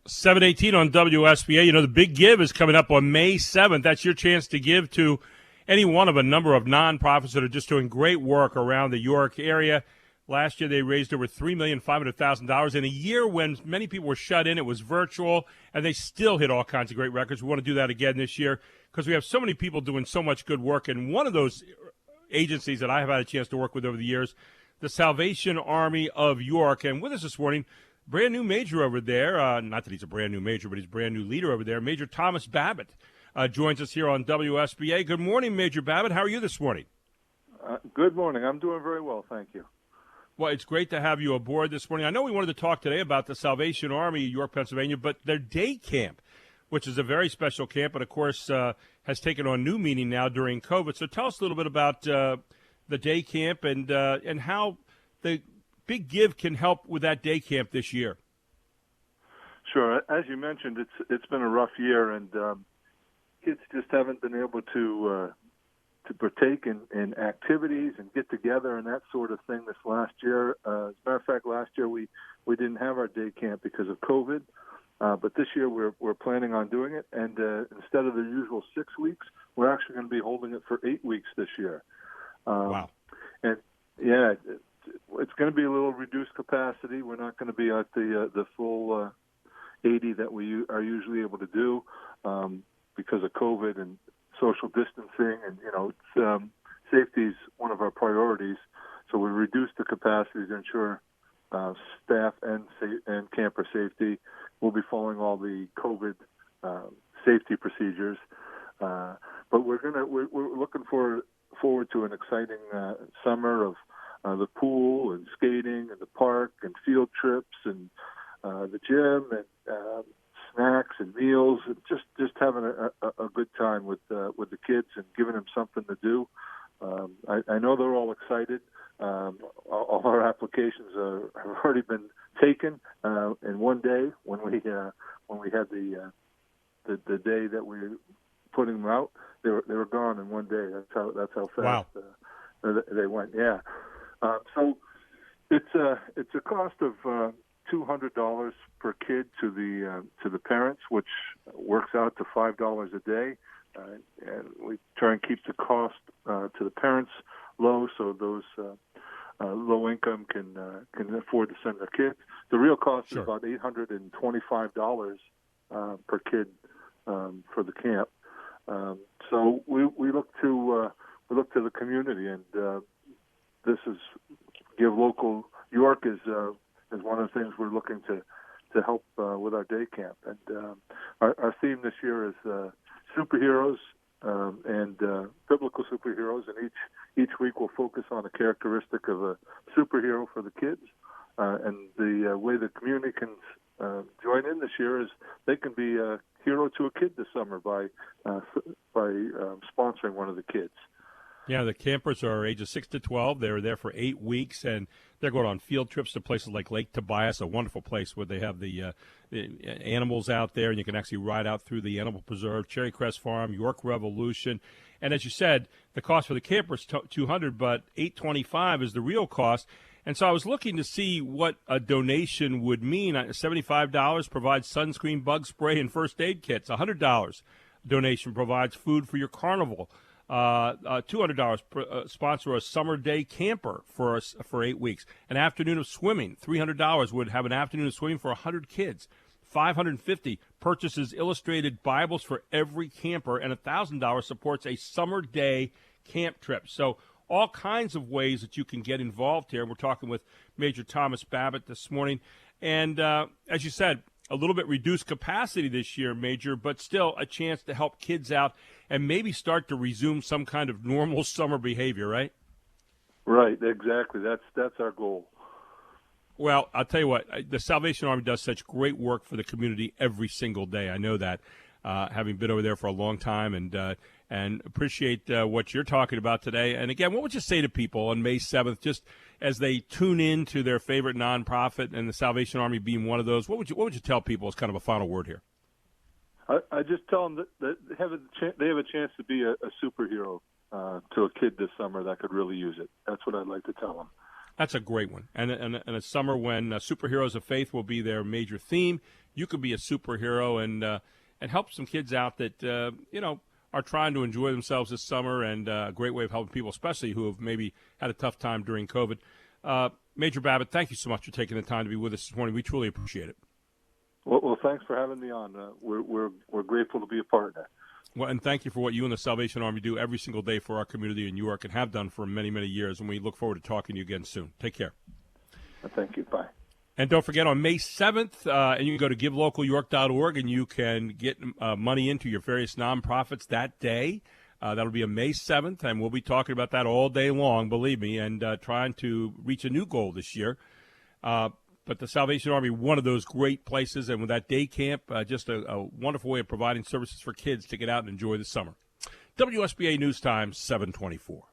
7:18 on WSBA. You know, the Big Give is coming up on May 7th. That's your chance to give to any one of a number of nonprofits that are just doing great work around the York area. Last year, they raised over $3,500,000. In a year when many people were shut in, it was virtual, and they still hit all kinds of great records. We want to do that again this year because we have so many people doing so much good work. And one of those agencies that I have had a chance to work with over the years, the Salvation Army of York. And with us this morning, brand new major over there, not that he's a brand new major, but he's a brand new leader over there, Major Thomas Babbitt joins us here on WSBA. Good morning, Major Babbitt. How are you this morning? Good morning. I'm doing very well, thank you. Well, it's great to have you aboard this morning. I know we wanted to talk today about the Salvation Army of York, Pennsylvania, but their day camp, which is a very special camp, and of course has taken on new meaning now during COVID. So tell us a little bit about the day camp and how the Big Give can help with that day camp this year. Sure. As you mentioned, it's been a rough year, and kids just haven't been able to partake in activities and get together and that sort of thing this last year. As a matter of fact, last year we didn't have our day camp because of COVID, but this year we're planning on doing it. And instead of the usual 6 weeks, we're actually going to be holding it for 8 weeks this year. Wow! And yeah. It's going to be a little reduced capacity. We're not going to be at the full 80 that we are usually able to do because of COVID and social distancing, and safety is one of our priorities. So we reduced the capacity to ensure staff and camper safety. We'll be following all the COVID safety procedures, but we're looking forward to an exciting summer of the pool and skating and the park and field trips and the gym and snacks and meals, and just having a good time with the kids and giving them something to do. I know they're all excited. All our applications have already been taken in one day when we had the day that we were putting them out. They were gone in one day. That's how fast they went. Yeah. So it's a cost of $200 per kid to the parents, which works out to $5 a day, and we try and keep the cost to the parents low, so those low income can afford to send their kids. The real cost is about $825 per kid for the camp. So we look to the community, and this is give local. York is one of the things we're looking to help with our day camp, and our theme this year is superheroes and biblical superheroes, and each week we'll focus on a characteristic of a superhero for the kids, and the way the community can join in this year is they can be a hero to a kid this summer by sponsoring one of the kids. Yeah, the campers are ages 6 to 12. They were there for 8 weeks, and they're going on field trips to places like Lake Tobias, a wonderful place where they have the animals out there, and you can actually ride out through the animal preserve, Cherry Crest Farm, York Revolution. And as you said, the cost for the camper is $200, but $825 is the real cost. And so I was looking to see what a donation would mean. $75 provides sunscreen, bug spray, and first aid kits. $100 donation provides food for your carnival. $200 sponsor a summer day camper for 8 weeks. An afternoon of swimming. $300 would have an afternoon of swimming for 100 kids. $550 purchases illustrated Bibles for every camper, and $1,000 supports a summer day camp trip. So all kinds of ways that you can get involved here. We're talking with Major Thomas Babbitt this morning. And as you said, a little bit reduced capacity this year, Major, but still a chance to help kids out and maybe start to resume some kind of normal summer behavior, right? Right, exactly. That's our goal. Well, I'll tell you what, the Salvation Army does such great work for the community every single day. I know that, having been over there for a long time, and appreciate what you're talking about today. And again, what would you say to people on May 7th, just as they tune in to their favorite nonprofit and the Salvation Army being one of those? What would you tell people as kind of a final word here? I just tell them that they have a chance to be a superhero to a kid this summer that could really use it. That's what I'd like to tell them. That's a great one. And a summer when superheroes of faith will be their major theme. you could be a superhero and help some kids out that are trying to enjoy themselves this summer, and a great way of helping people, especially who have maybe had a tough time during COVID. Major Babbitt, thank you so much for taking the time to be with us this morning. We truly appreciate it. Well, thanks for having me on. We're grateful to be a partner. Well, and thank you for what you and the Salvation Army do every single day for our community in York, and have done for many, many years. And we look forward to talking to you again soon. Take care. Thank you. Bye. And don't forget, on May 7th, and you can go to givelocalyork.org, and you can get money into your various nonprofits that day. That'll be on May 7th, and we'll be talking about that all day long, believe me, and trying to reach a new goal this year. But the Salvation Army, one of those great places, and with that day camp, just a wonderful way of providing services for kids to get out and enjoy the summer. WSBA News Time, 7:24.